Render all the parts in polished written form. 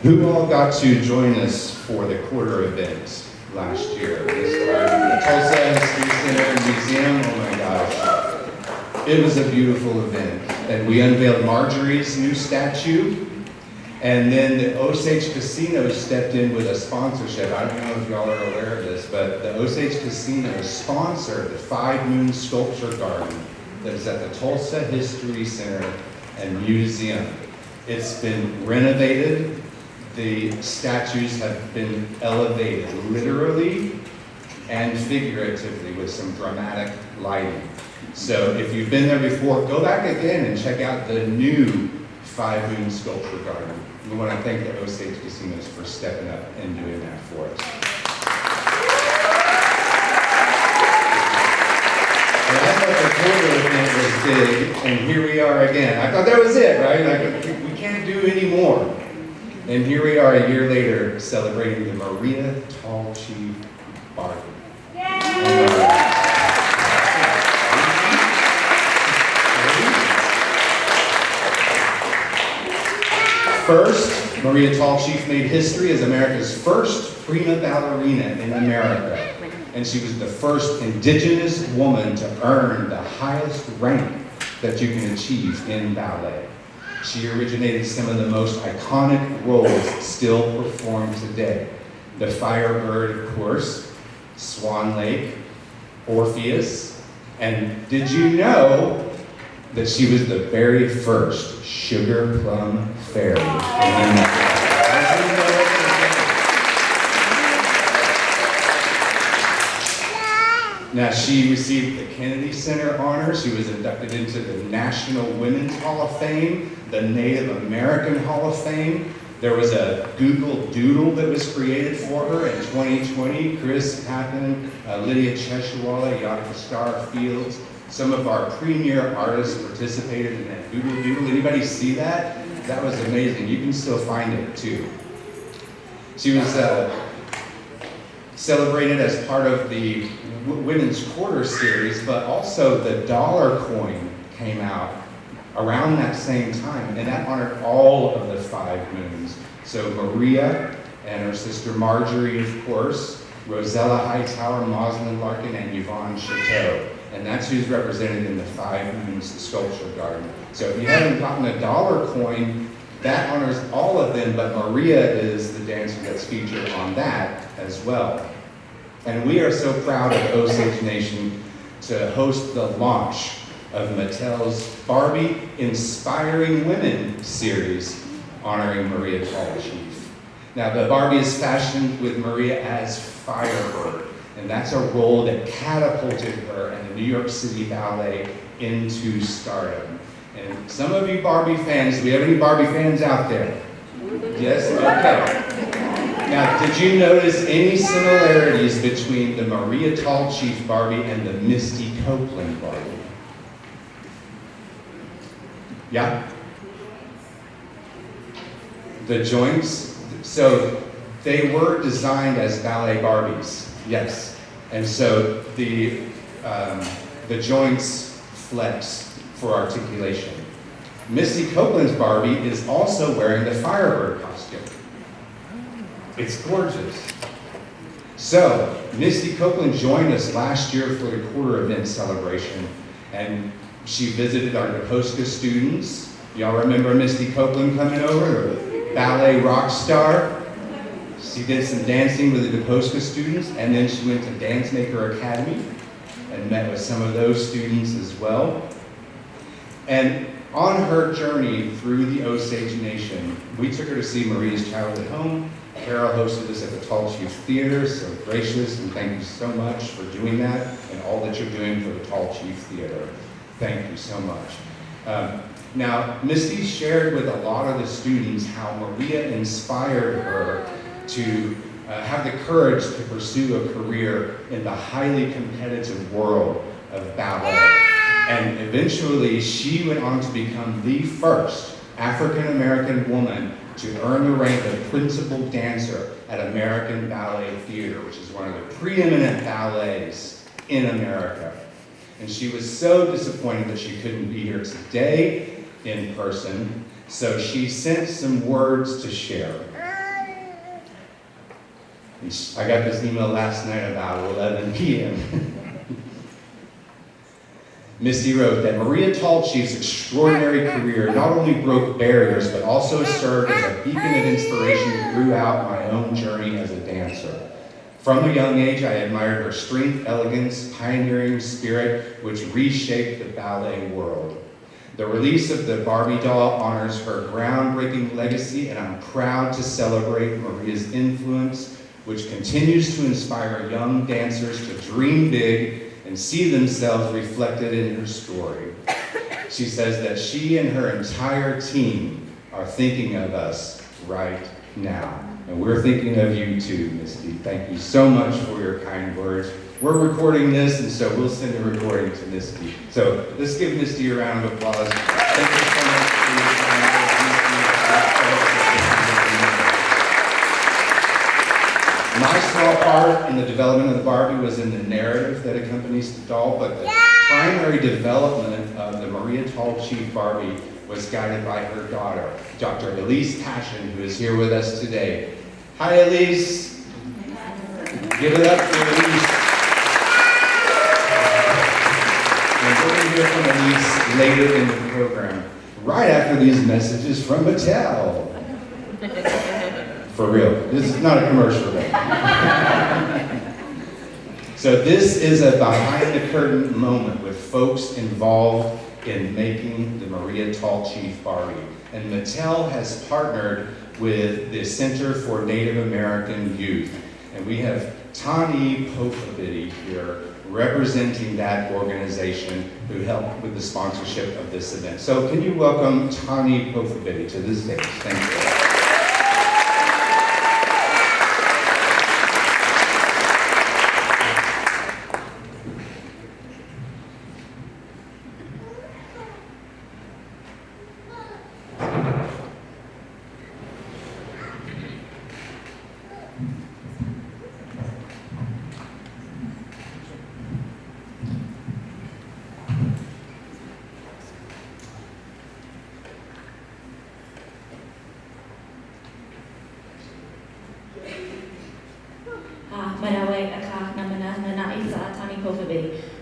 Who all got to join us for the quarter event last year? The Tulsa History Center Museum, oh my gosh. It was a beautiful event. And we unveiled Marjorie's new statue. And then the Osage Casino stepped in with a sponsorship. I don't know if y'all are aware of this, but the Osage Casino sponsored the 5 Moon Sculpture Garden that is at the Tulsa History Center and Museum. It's been renovated. The statues have been elevated, literally and figuratively, with some dramatic lighting. So if you've been there before, go back again and check out the new 5 Moon Sculpture Garden. We want to thank the Osage Casinos for stepping up and doing that for us. And I thought the quarter event was big, and here we are again. I thought that was it, right? Like, we can't do any more. And here we are a year later celebrating the Maria Tallchief Barbie. First, Maria Tallchief made history as America's first prima ballerina in America. And she was the first indigenous woman to earn the highest rank that you can achieve in ballet. She originated some of the most iconic roles still performed today. The Firebird, of course, Swan Lake, Orpheus, and did you know that she was the very first Sugar Plum Fairy? Now, she received the Kennedy Center honor. She was inducted into the National Women's Hall of Fame, the Native American Hall of Fame. There was a Google Doodle that was created for her in 2020. Chris Pappen, Lydia Cheshawala, Yadika Starfields. Some of our premier artists participated in that Google Doodle. Anybody see that? That was amazing. You can still find it too. She was celebrated as part of the Women's Quarter series, but also the dollar coin came out around that same time, and that honored all of the 5 moons. So Maria and her sister Marjorie, of course, Rosella Hightower, Moslin Larkin, and Yvonne Chateau. And that's who's represented in the 5 Moons Sculpture Garden. So if you haven't gotten a dollar coin, that honors all of them, but Maria is the dancer that's featured on that as well. And we are so proud of Osage Nation to host the launch of Mattel's Barbie Inspiring Women series honoring Maria Tallchief. Now, the Barbie is fashioned with Maria as Firebird, and that's a role that catapulted her and the New York City Ballet into stardom. And some of you Barbie fans, do we have any Barbie fans out there? Yes? Okay. Now, did you notice any similarities between the Maria Tallchief Barbie and the Misty Copeland Barbie? Yeah? The joints, so they were designed as ballet Barbies, yes. And so the joints flex for articulation. Misty Copeland's Barbie is also wearing the Firebird costume. It's gorgeous. So, Misty Copeland joined us last year for the quarter event celebration, and she visited our Pawhuska students. Y'all remember Misty Copeland coming over, the ballet rock star? She did some dancing with the Pawhuska students, and then she went to Dance Maker Academy and met with some of those students as well. And on her journey through the Osage Nation, we took her to see Maria's childhood home. Carol hosted us at the Tallchief Theater, so gracious, and thank you so much for doing that and all that you're doing for the Tallchief Theater. Thank you so much. Now, Misty shared with a lot of the students how Maria inspired her to have the courage to pursue a career in the highly competitive world of ballet. And eventually, she went on to become the first African-American woman to earn the rank of principal dancer at American Ballet Theater, which is one of the preeminent ballets in America. And she was so disappointed that she couldn't be here today in person, so she sent some words to share. I got this email last night about 11 p.m. Misty wrote that Maria Tallchief's extraordinary career not only broke barriers, but also served as a beacon of inspiration throughout my own journey as a dancer. From a young age, I admired her strength, elegance, pioneering spirit, which reshaped the ballet world. The release of the Barbie doll honors her groundbreaking legacy, and I'm proud to celebrate Maria's influence, which continues to inspire young dancers to dream big and see themselves reflected in her story. She says that she and her entire team are thinking of us right now. And we're thinking of you too, Misty. Thank you so much for your kind words. We're recording this, and so we'll send a recording to Misty. So let's give Misty a round of applause. Thank you so much for your kind words. My small part in the development of the Barbie was in the narrative that accompanies the doll, but the primary development of the Maria Tallchief Barbie was guided by her daughter, Dr. Elise Passion, who is here with us today. Hi, Elise. Give it up for Elise. And we're going to hear from Elise later in the program, right after these messages from Mattel. For real, this is not a commercial. So this is a behind-the-curtain moment with folks involved in making the Maria Tallchief Barbie. And Mattel has partnered with the Center for Native American Youth. And we have Tani Pofabidi here representing that organization who helped with the sponsorship of this event. So can you welcome Tani Pofabidi to the stage? Thank you.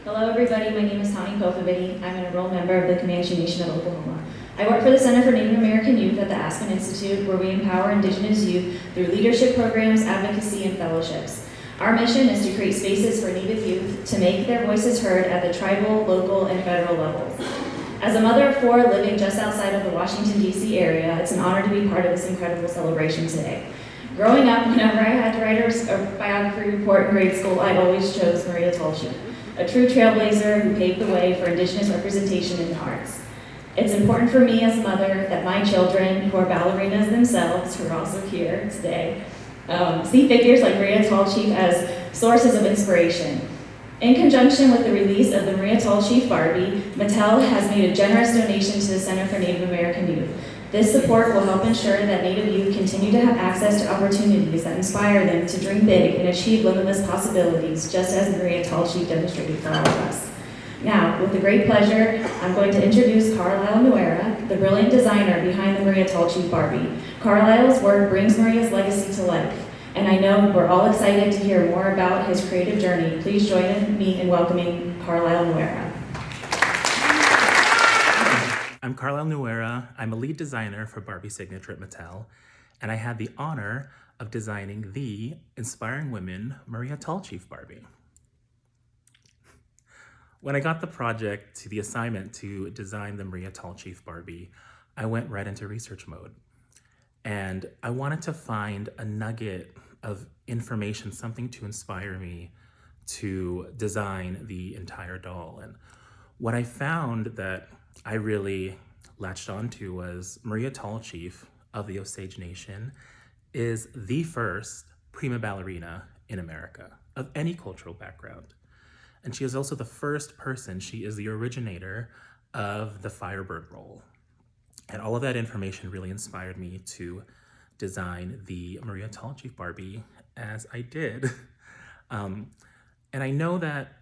Hello everybody, my name is Tani Pofabidi. I'm an enrolled member of the Comanche Nation of Oklahoma. I work for the Center for Native American Youth at the Aspen Institute, where we empower Indigenous youth through leadership programs, advocacy, and fellowships. Our mission is to create spaces for Native youth to make their voices heard at the tribal, local, and federal levels. As a mother of four living just outside of the Washington, D.C. area, it's an honor to be part of this incredible celebration today. Growing up, whenever I had to write a biography report in grade school, I always chose Maria Tallchief, a true trailblazer who paved the way for Indigenous representation in the arts. It's important for me as a mother that my children, who are ballerinas themselves, who are also here today, see figures like Maria Tallchief as sources of inspiration. In conjunction with the release of the Maria Tallchief Barbie, Mattel has made a generous donation to the Center for Native American Youth. This support will help ensure that Native youth continue to have access to opportunities that inspire them to dream big and achieve limitless possibilities, just as Maria Tallchief demonstrated for all of us. Now, with a great pleasure, I'm going to introduce Carlisle Nuera, the brilliant designer behind the Maria Tallchief Barbie. Carlisle's work brings Maria's legacy to life, and I know we're all excited to hear more about his creative journey. Please join me in welcoming Carlisle Nuera. I'm Carlisle Nuera. I'm a lead designer for Barbie Signature at Mattel, and I had the honor of designing the Inspiring Women Maria Tallchief Barbie. When I got the assignment to design the Maria Tallchief Barbie, I went right into research mode. And I wanted to find a nugget of information, something to inspire me to design the entire doll. And what I found that I really latched onto was Maria Tallchief of the Osage Nation is the first prima ballerina in America of any cultural background. And she is also the first person, she is the originator of the Firebird role. And all of that information really inspired me to design the Maria Tallchief Barbie as I did. And I know that,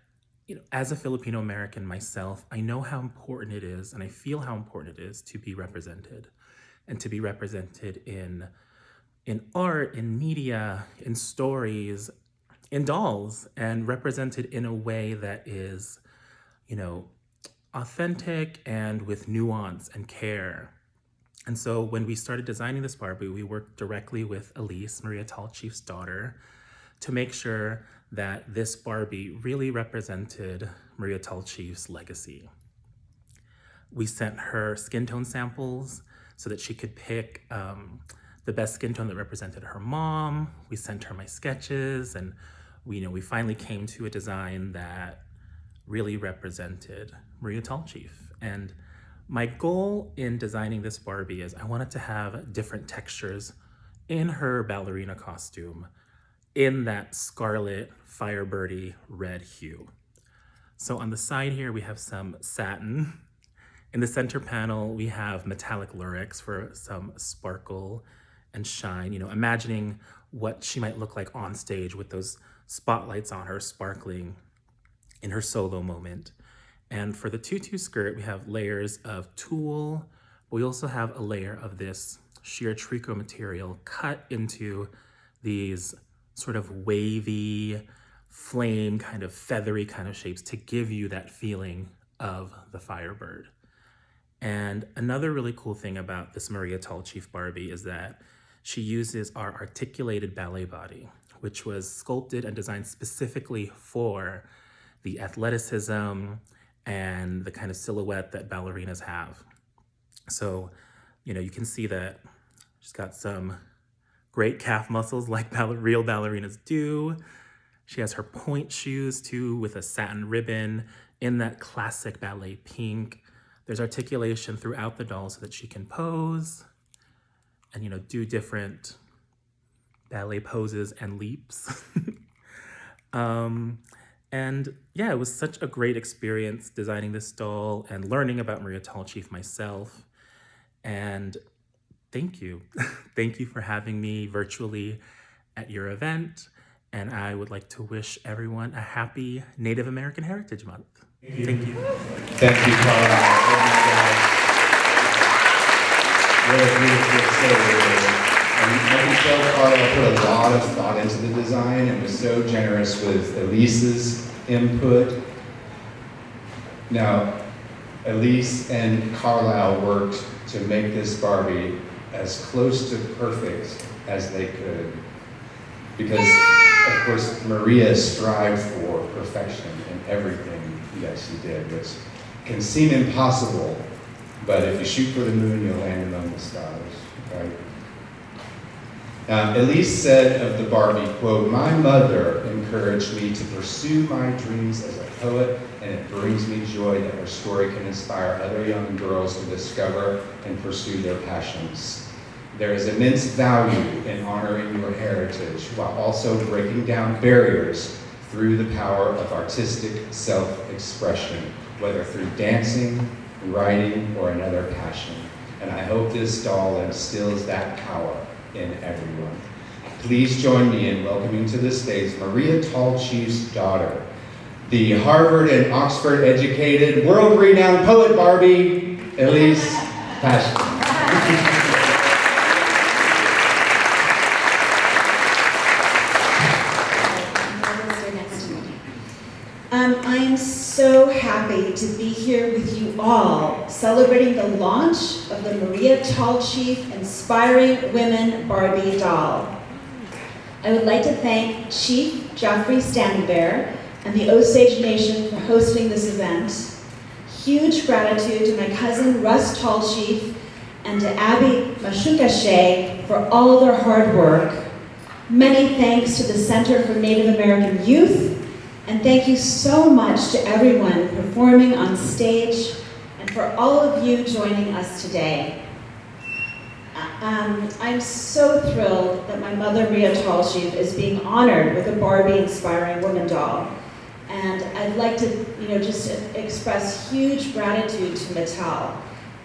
as a Filipino American myself, I know how important it is, and I feel how important it is to be represented, and to be represented in in art, in media, in stories, in dolls, and represented in a way that is, authentic and with nuance and care. And so when we started designing this Barbie, we worked directly with Elise, Maria Tallchief's daughter, to make sure that this Barbie really represented Maria Tallchief's legacy. We sent her skin tone samples so that she could pick the best skin tone that represented her mom. We sent her my sketches, and we finally came to a design that really represented Maria Tallchief. And my goal in designing this Barbie is I wanted to have different textures in her ballerina costume in that scarlet firebirdy red hue. So on the side here, we have some satin. In the center panel, we have metallic lurex for some sparkle and shine, imagining what she might look like on stage with those spotlights on her sparkling in her solo moment. And for the tutu skirt, we have layers of tulle, but we also have a layer of this sheer tricot material cut into these sort of wavy, flame, kind of feathery kind of shapes to give you that feeling of the Firebird. And another really cool thing about this Maria Tallchief Barbie is that she uses our articulated ballet body, which was sculpted and designed specifically for the athleticism and the kind of silhouette that ballerinas have. So, you can see that she's got some great calf muscles like real ballerinas do. She has her point shoes too with a satin ribbon in that classic ballet pink. There's articulation throughout the doll so that she can pose and, do different ballet poses and leaps. And yeah, it was such a great experience designing this doll and learning about Maria Tallchief myself. And thank you. Thank you for having me virtually at your event. And I would like to wish everyone a happy Native American Heritage Month. Thank you. Thank you, Carla. Oh my gosh. What a beautiful story. I can tell Carla put a lot of thought into the design and was so generous with Elise's input. Now, Elise and Carlisle worked to make this Barbie as close to perfect as they could. Because, of course, Maria strived for perfection in everything that she did, which can seem impossible, but if you shoot for the moon, you'll land among the stars, right? Elise said of the Barbie, quote, "My mother encouraged me to pursue my dreams as a poet, and it brings me joy that her story can inspire other young girls to discover and pursue their passions. There is immense value in honoring your heritage while also breaking down barriers through the power of artistic self-expression, whether through dancing, writing, or another passion. And I hope this doll instills that power in everyone." Please join me in welcoming to the stage Maria Tallchief's daughter, the Harvard and Oxford educated, world-renowned poet Barbie, Elise Passion. I am so happy to be here with you all, celebrating the launch of the Maria Tallchief Inspiring Women Barbie doll. I would like to thank Chief Jeffrey Standing Bear and the Osage Nation for hosting this event. Huge gratitude to my cousin Russ Tallchief and to Abby Mashukashe for all of their hard work. Many thanks to the Center for Native American Youth. And thank you so much to everyone performing on stage and for all of you joining us today. I'm so thrilled that my mother, Maria Tallchief, is being honored with a Barbie Inspiring Woman doll. And I'd like to, just express huge gratitude to Mattel.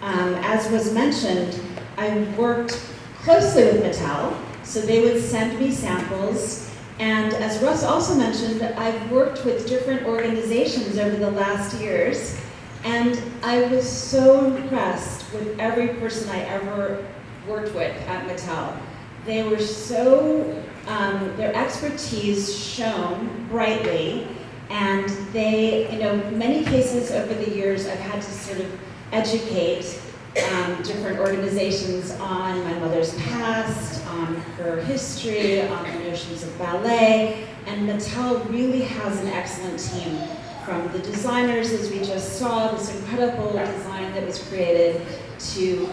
As was mentioned, I worked closely with Mattel, so they would send me samples. And as Russ also mentioned, I've worked with different organizations over the last years, and I was so impressed with every person I ever worked with at Mattel. They were so, their expertise shone brightly, and they, many cases over the years I've had to sort of educate different organizations on my mother's past, on her history, on the notions of ballet, and Mattel really has an excellent team, from the designers, as we just saw, this incredible design that was created, to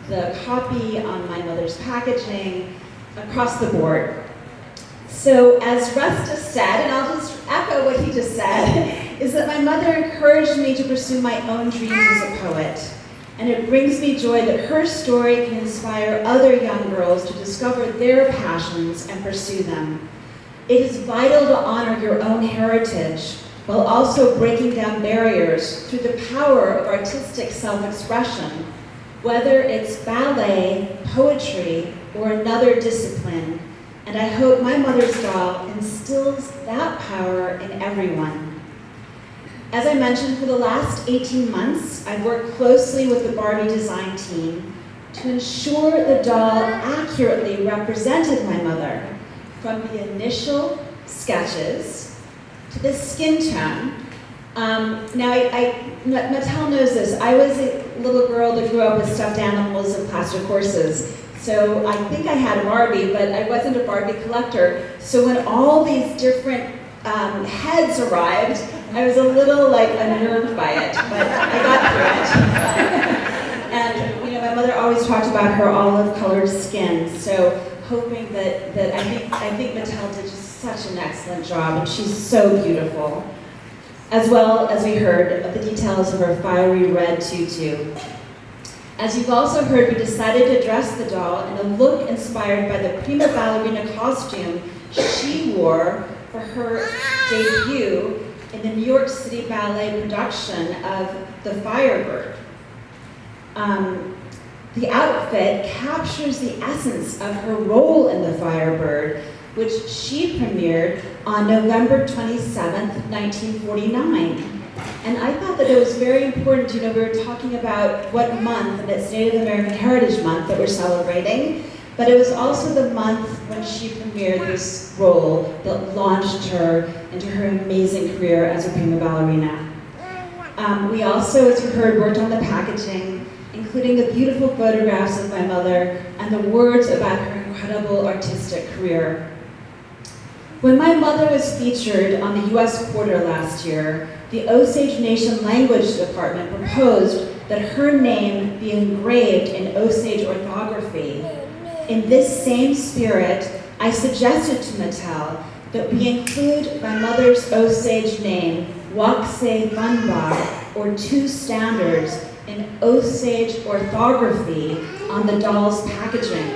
the copy on my mother's packaging, across the board. So as Russ just said, and I'll just echo what he just said, is that my mother encouraged me to pursue my own dreams as a poet. And it brings me joy that her story can inspire other young girls to discover their passions and pursue them. It is vital to honor your own heritage while also breaking down barriers through the power of artistic self-expression, whether it's ballet, poetry, or another discipline. And I hope my mother's doll instills that power in everyone. As I mentioned, for the last 18 months, I've worked closely with the Barbie design team to ensure the doll accurately represented my mother, from the initial sketches to the skin tone. Mattel knows this. I was a little girl that grew up with stuffed animals and plaster horses. So I think I had a Barbie, but I wasn't a Barbie collector. So when all these different heads arrived, I was a little unnerved by it, but I got through it. And my mother always talked about her olive-colored skin. So hoping that I think Mattel did just such an excellent job, and she's so beautiful. As well as we heard of the details of her fiery red tutu. As you've also heard, we decided to dress the doll in a look inspired by the prima ballerina costume she wore for her debut in the New York City Ballet production of The Firebird. The outfit captures the essence of her role in The Firebird, which she premiered on November 27th, 1949. And I thought that it was very important, we were talking about what month, and it's Native American Heritage Month that we're celebrating, but it was also the month when she premiered this role that launched her into her amazing career as a prima ballerina. We also, as you heard, worked on the packaging, including the beautiful photographs of my mother and the words about her incredible artistic career. When my mother was featured on the US Quarter last year, the Osage Nation Language Department proposed that her name be engraved in Osage orthography. In this same spirit, I suggested to Mattel that we include my mother's Osage name, Wakse Funba, or 2 standards, in Osage orthography on the doll's packaging.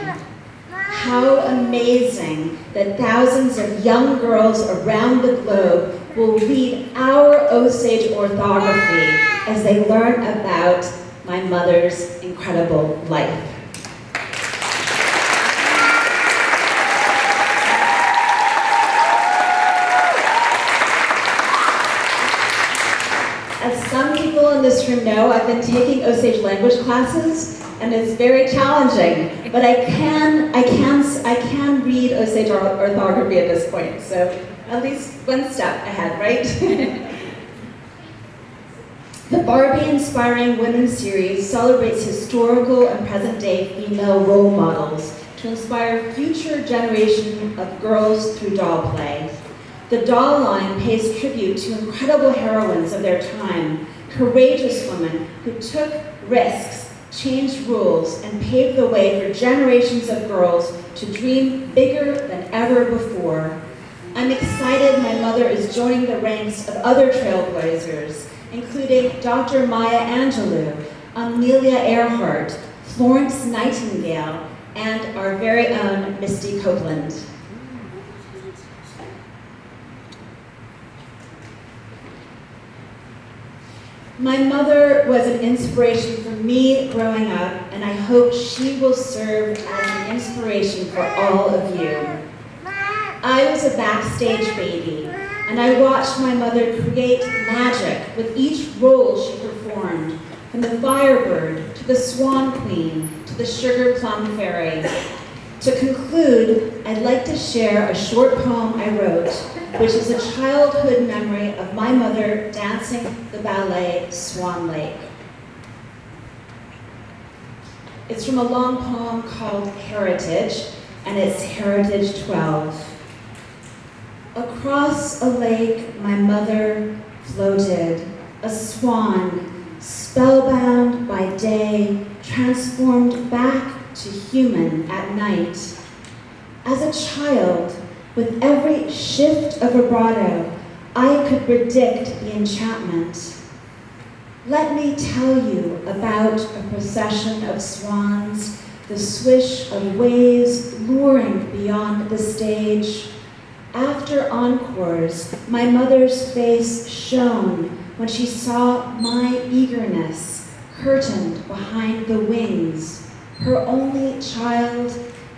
How amazing that thousands of young girls around the globe will read our Osage orthography as they learn about my mother's incredible life. As some people in this room know, I've been taking Osage language classes, and it's very challenging. But I can read Osage orthography at this point, so at least one step ahead, right? The Barbie Inspiring Women series celebrates historical and present-day female role models to inspire future generations of girls through doll play. The doll line pays tribute to incredible heroines of their time, courageous women who took risks, changed rules, and paved the way for generations of girls to dream bigger than ever before. I'm excited my mother is joining the ranks of other trailblazers, including Dr. Maya Angelou, Amelia Earhart, Florence Nightingale, and our very own Misty Copeland. My mother was an inspiration for me growing up, and I hope she will serve as an inspiration for all of you. I was a backstage baby, and I watched my mother create magic with each role she performed, from the Firebird to the Swan Queen to the Sugar Plum Fairy. To conclude, I'd like to share a short poem I wrote, which is a childhood memory of my mother dancing the ballet Swan Lake. It's from a long poem called Heritage, and it's Heritage 12. Across a lake my mother floated, a swan, spellbound by day, transformed back to human at night. As a child, with every shift of vibrato, I could predict the enchantment. Let me tell you about a procession of swans, the swish of waves luring beyond the stage. After encores, my mother's face shone when she saw my eagerness curtained behind the wings. Her only child,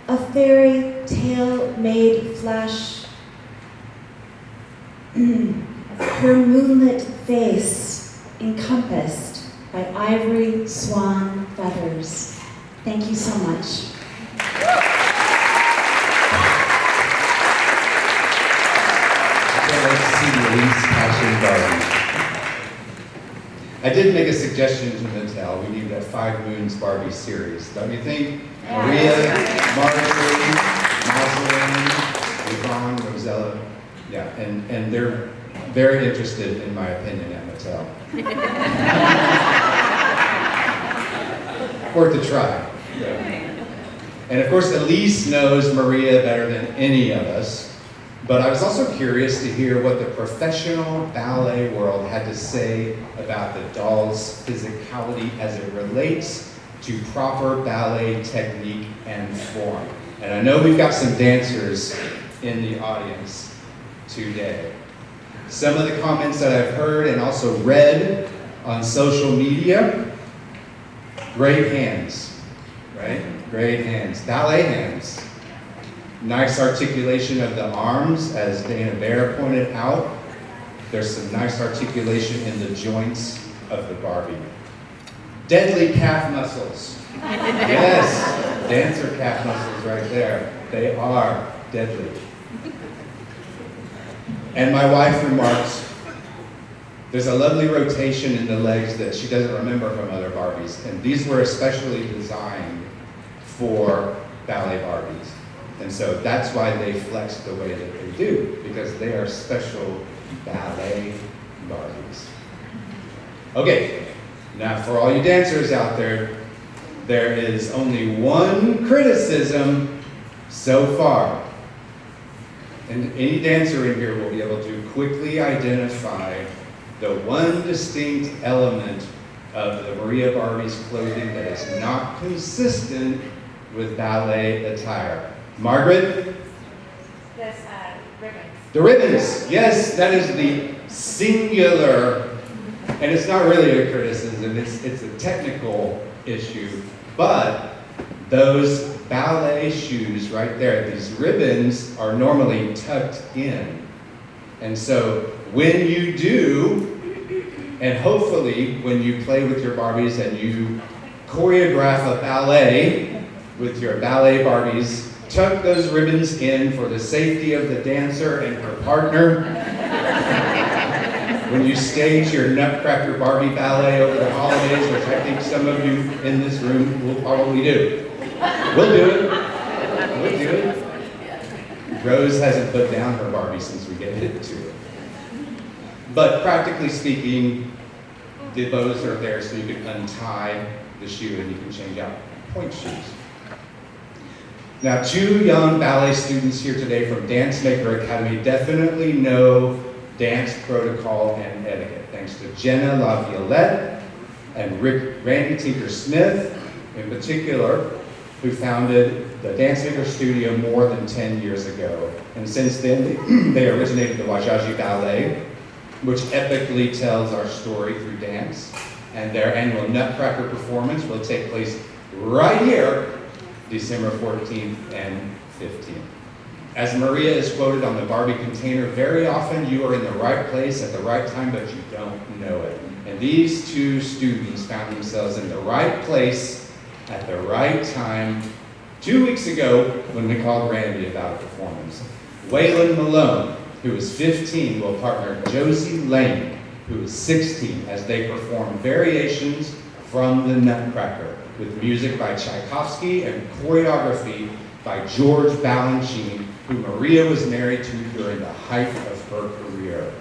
a fairy tale made flesh. Her moonlit face encompassed by ivory swan feathers. Thank you so much. I'd like to see Elise catching Barbie. I did make a suggestion to Mattel. We need a 5 Moons Barbie series, don't you think? Maria, Marjorie, Madeline, Yvonne, Rosella. Yeah, and they're very interested, in my opinion, at Mattel. Worth a try. Yeah. And of course, Elise knows Maria better than any of us. But I was also curious to hear what the professional ballet world had to say about the doll's physicality as it relates to proper ballet technique and form. And I know we've got some dancers in the audience today. Some of the comments that I've heard and also read on social media, great hands, right? Great hands, ballet hands. Nice articulation of the arms, as Dana Bear pointed out. There's some nice articulation in the joints of the Barbie. Deadly calf muscles. Yes, dancer calf muscles right there. They are deadly. And my wife remarks, there's a lovely rotation in the legs that she doesn't remember from other Barbies. And these were especially designed for ballet Barbies. And so that's why they flex the way that they do, because they are special ballet Barbies. Okay, now for all you dancers out there, there is only one criticism so far. And any dancer in here will be able to quickly identify the one distinct element of the Maria Barbie's clothing that is not consistent with ballet attire. Margaret? This ribbons. The ribbons, yes, that is the singular, and it's not really a criticism, it's a technical issue, but those ballet shoes right there, these ribbons are normally tucked in. And so when you do, and hopefully when you play with your Barbies and you choreograph a ballet with your ballet Barbies, tuck those ribbons in for the safety of the dancer and her partner. When you stage your Nutcracker Barbie ballet over the holidays, which I think some of you in this room will probably do. We'll do it. We'll do it. Rose hasn't put down her Barbie since we gave it to her. But practically speaking, the bows are there so you can untie the shoe and you can change out point shoes. Now, 2 young ballet students here today from Dance Maker Academy definitely know dance protocol and etiquette, thanks to Jenna LaViolette and Randy Tinker Smith, in particular, who founded the Dance Maker Studio more than 10 years ago. And since then, they originated the Osage Ballet, which epically tells our story through dance. And their annual Nutcracker performance will take place right here, December 14th and 15th. As Maria is quoted on the Barbie container, very often you are in the right place at the right time, but you don't know it. And these 2 students found themselves in the right place at the right time 2 weeks ago, when we called Randy about a performance, Waylon Malone, who is 15, will partner Josie Lane, who is 16, as they perform variations from the Nutcracker, with music by Tchaikovsky and choreography by George Balanchine, who Maria was married to during the height of her career.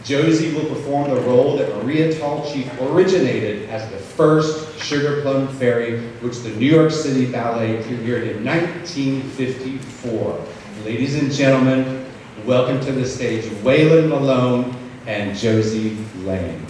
Josie will perform the role that Maria Tallchief originated as the first Sugar Plum Fairy, which the New York City Ballet premiered in 1954. Ladies and gentlemen, welcome to the stage Waylon Malone and Josie Lane.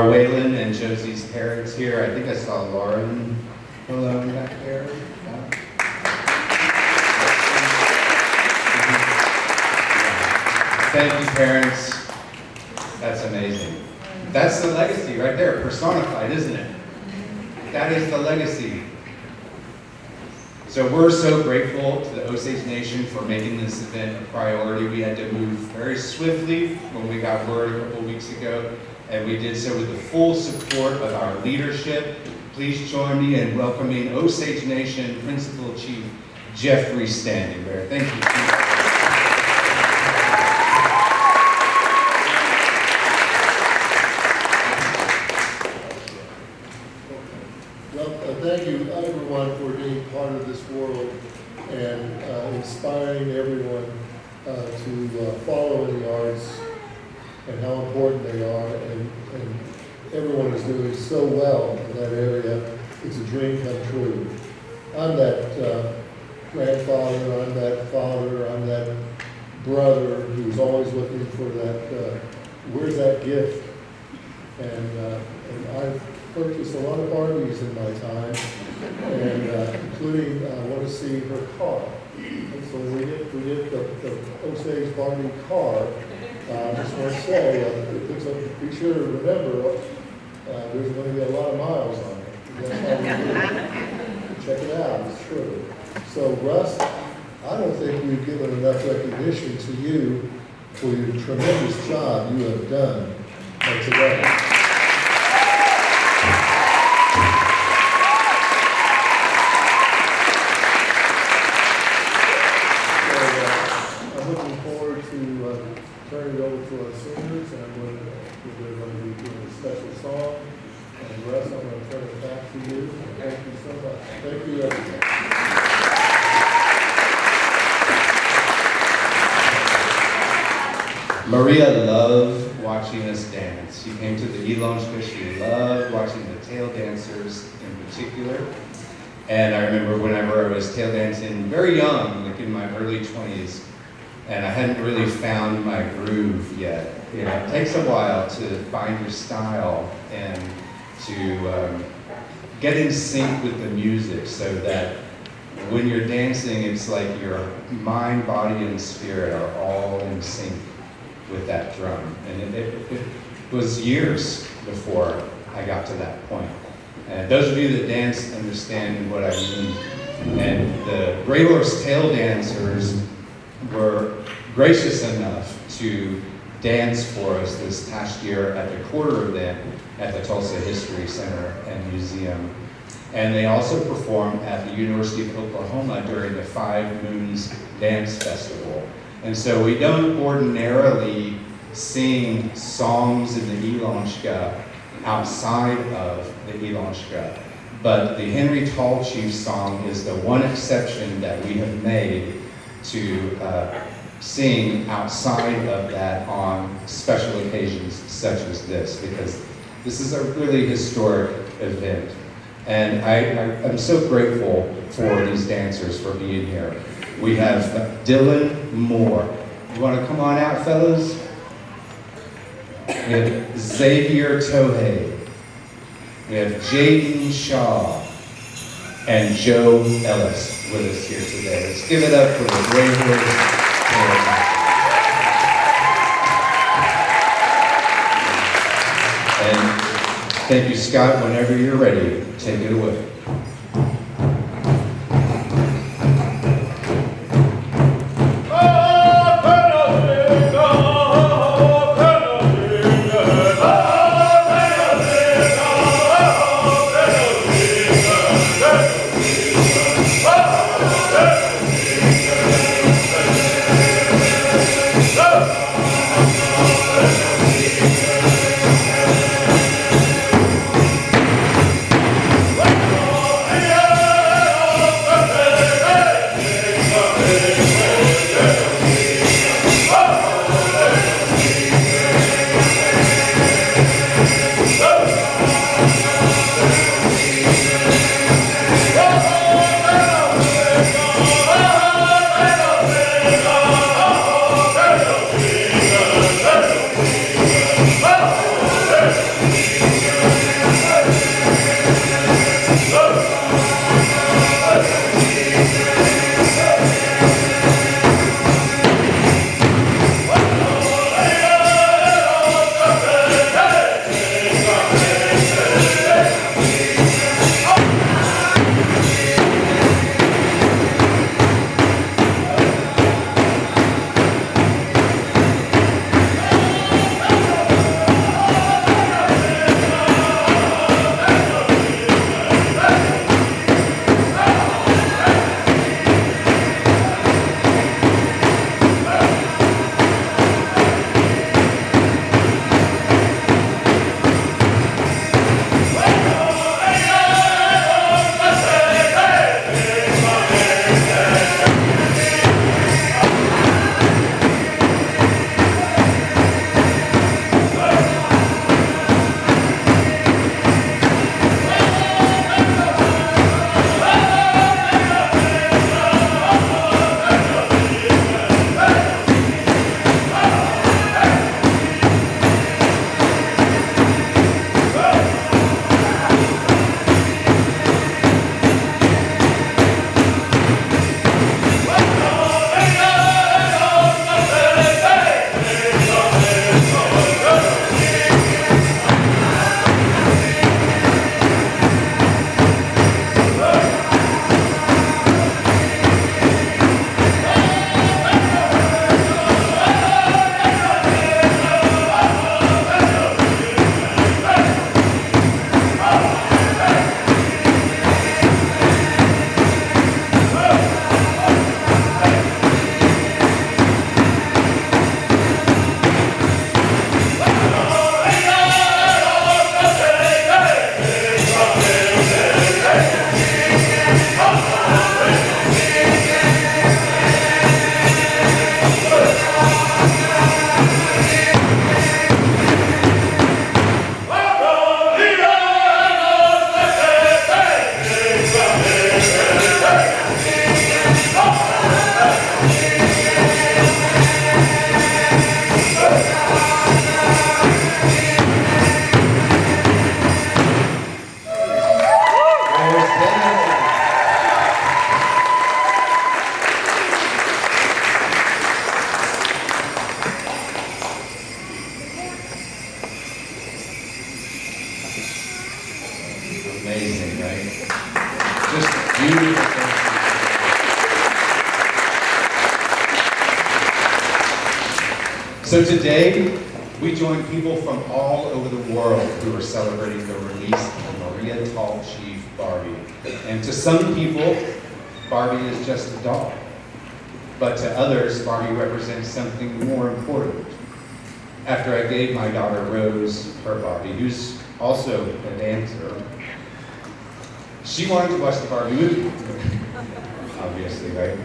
Our Waylon and Josie's parents here. I think I saw Lauren Malone back there. Thank you, parents. That's amazing. That's the legacy right there, personified, isn't it? That is the legacy. So we're so grateful to the Osage Nation for making this event a priority. We had to move very swiftly when we got word a couple weeks ago, and we did so with the full support of our leadership. Please join me in welcoming Osage Nation Principal Chief Jeffrey Standing Bear. Thank you, Chief. Thank you, everyone, for being part of this world and inspiring everyone to follow in the arts and how important they are. And everyone is doing so well in that area. It's a dream come true. I'm that grandfather, I'm that father, I'm that brother who's always looking for that, where's that gift? And I've purchased a lot of Barbies in my time, and including I want to see her car. And so we get the Osage Barbie car. I just want to say, be sure to remember, there's going to be a lot of miles on it. That's how we do it. Check it out, it's true. So Russ, I don't think we've given enough recognition to you for your tremendous job you have done today. Turn it over to our singers, and we're going to be doing a special song. And Russ, I'm going to turn it back to you. Thank you so much. Thank you, everyone. Maria loved watching us dance. She came to the Elonshka. She loved watching the tail dancers in particular. And I remember whenever I was tail dancing very young, like in my early 20s, and I hadn't really found my groove yet. You know, it takes a while to find your style and to get in sync with the music so that when you're dancing, it's like your mind, body, and spirit are all in sync with that drum. And it was years before I got to that point. And those of you that dance understand what I mean. And the Gray Horse Tail dancers were gracious enough to dance for us this past year at the quarter event at the Tulsa History Center and Museum. And they also performed at the University of Oklahoma during the 5 Moons Dance Festival. And so we don't ordinarily sing songs in the Elonshka outside of the Elonshka, but the Henry Tallchief song is the one exception that we have made to sing outside of that on special occasions such as this, because this is a really historic event. And I'm so grateful for these dancers for being here. We have Dylan Moore. You want to come on out, fellas? We have Xavier Tohei. We have Jaden Shaw and Joe Ellis with us here today. Let's give it up for the Gray Horse. And thank you, Scott. Whenever you're ready, take it away. Amazing, right? Just beautiful. So today, we join people from all over the world who are celebrating the release of Maria Tallchief Barbie. And to some people, Barbie is just a doll. But to others, Barbie represents something more important. After I gave my daughter Rose her Barbie, who's also a dancer, she wanted to watch the Barbie movie, obviously, right?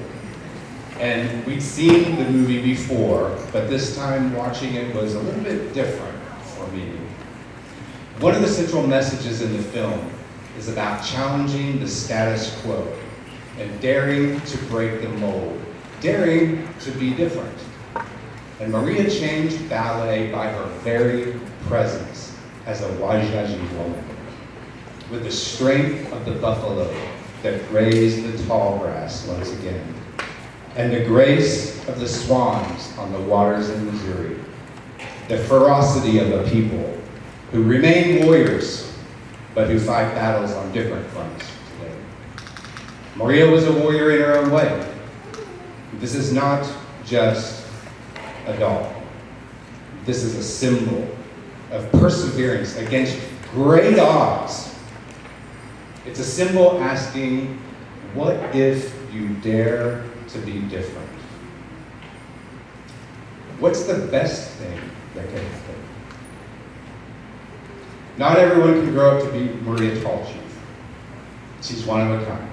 And we'd seen the movie before, but this time watching it was a little bit different for me. One of the central messages in the film is about challenging the status quo and daring to break the mold, daring to be different. And Maria changed ballet by her very presence as a Wajaji woman, with the strength of the buffalo that grazed the tall grass once again, and the grace of the swans on the waters of Missouri, the ferocity of a people who remain warriors, but who fight battles on different fronts today. Maria was a warrior in her own way. This is not just a doll. This is a symbol of perseverance against great odds. It's a symbol asking, what if you dare to be different? What's the best thing that can happen? Not everyone can grow up to be Maria Tallchief. She's one of a kind.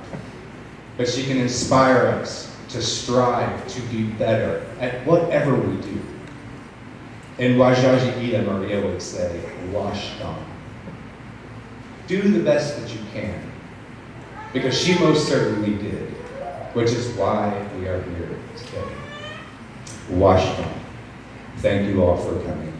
But she can inspire us to strive to be better at whatever we do. In Wajaji Ida, Maria would say, wash down. Do the best that you can, because she most certainly did, which is why we are here today. Wash down. Thank you all for coming.